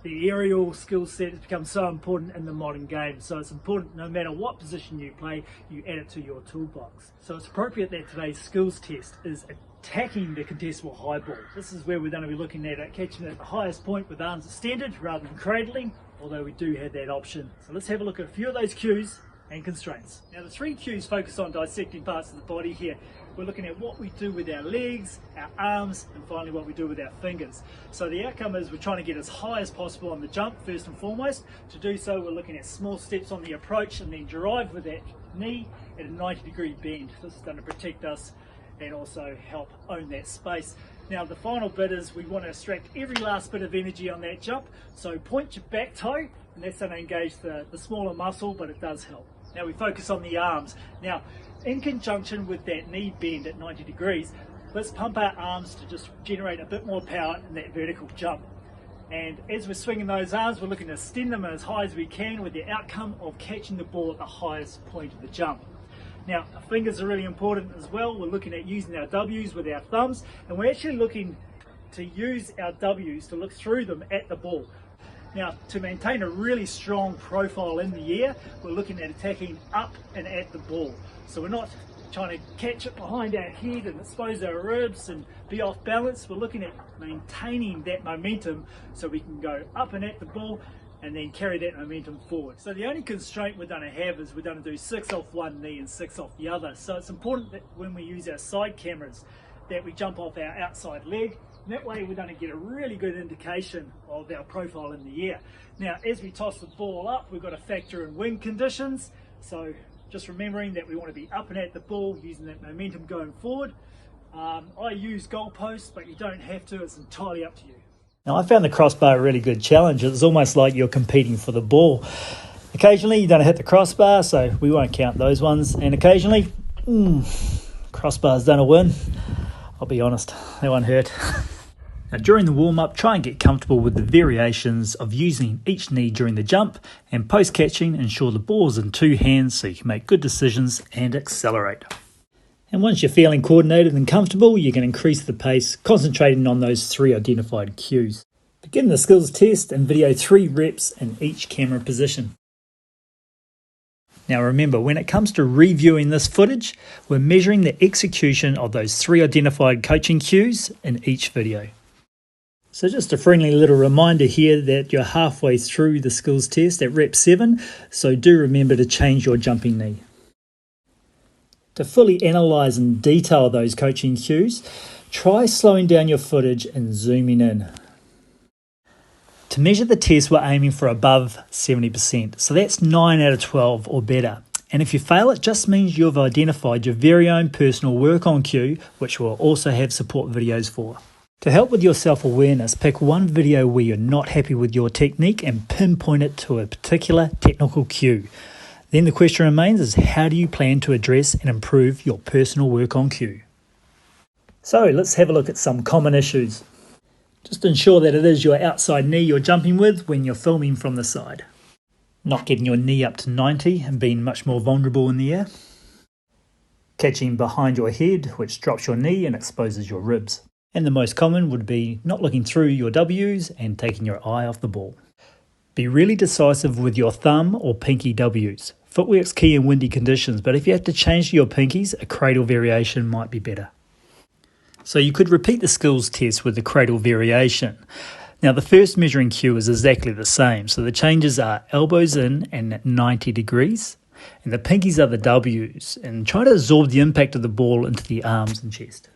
The aerial skill set has become so important in the modern game, so it's important no matter what position you play, you add it to your toolbox. So it's appropriate that today's skills test is attacking the contestable high ball. This is where we're going to be looking at it, catching it at the highest point with arms extended rather than cradling, although we do have that option. So let's have a look at a few of those cues and constraints. Now the three cues focus on dissecting parts of the body here. We're looking at what we do with our legs, our arms, and finally what we do with our fingers. So the outcome is we're trying to get as high as possible on the jump first and foremost. To do so, we're looking at small steps on the approach and then drive with that knee at a 90-degree bend. This is going to protect us and also help own that space. Now the final bit is we want to extract every last bit of energy on that jump. So point your back toe, and that's going to engage the smaller muscle, but it does help. Now we focus on the arms. Now, in conjunction with that knee bend at 90 degrees, let's pump our arms to just generate a bit more power in that vertical jump. And as we're swinging those arms, we're looking to extend them as high as we can with the outcome of catching the ball at the highest point of the jump. Now, our fingers are really important as well. We're looking at using our W's with our thumbs, and we're actually looking to use our W's to look through them at the ball. Now, to maintain a really strong profile in the air, we're looking at attacking up and at the ball. So we're not trying to catch it behind our head and expose our ribs and be off balance. We're looking at maintaining that momentum so we can go up and at the ball and then carry that momentum forward. So the only constraint we're going to have is we're going to do 6 off one knee and 6 off the other. So it's important that when we use our side cameras that we jump off our outside leg. That way we're going to get a really good indication of our profile in the air. Now as we toss the ball up, we've got to factor in wind conditions. So just remembering that we want to be up and at the ball using that momentum going forward. I use goalposts, but you don't have to, it's entirely up to you. Now I found the crossbar a really good challenge. It's almost like you're competing for the ball. Occasionally you don't hit the crossbar, so we won't count those ones. And occasionally, crossbar's done a win. I'll be honest, that one hurt. Now during the warm-up, try and get comfortable with the variations of using each knee during the jump, and post-catching, ensure the ball's in two hands so you can make good decisions and accelerate. And once you're feeling coordinated and comfortable, you can increase the pace, concentrating on those 3 identified cues. Begin the skills test and video 3 reps in each camera position. Now remember, when it comes to reviewing this footage, we're measuring the execution of those 3 identified coaching cues in each video. So just a friendly little reminder here that you're halfway through the skills test at rep 7, so do remember to change your jumping knee. To fully analyse and detail those coaching cues, try slowing down your footage and zooming in. To measure the test, we're aiming for above 70%, so that's 9 out of 12 or better. And if you fail, it just means you've identified your very own personal work on cue, which we'll also have support videos for. To help with your self-awareness, pick one video where you're not happy with your technique and pinpoint it to a particular technical cue. Then the question remains is, how do you plan to address and improve your personal work on cue? So let's have a look at some common issues. Just ensure that it is your outside knee you're jumping with when you're filming from the side. Not getting your knee up to 90 and being much more vulnerable in the air. Catching behind your head, which drops your knee and exposes your ribs. And the most common would be not looking through your W's and taking your eye off the ball. Be really decisive with your thumb or pinky W's. Footwork's key in windy conditions, but if you have to change to your pinkies, a cradle variation might be better. So you could repeat the skills test with the cradle variation. Now the first measuring cue is exactly the same, so the changes are elbows in and at 90 degrees, and the pinkies are the W's, and try to absorb the impact of the ball into the arms and chest.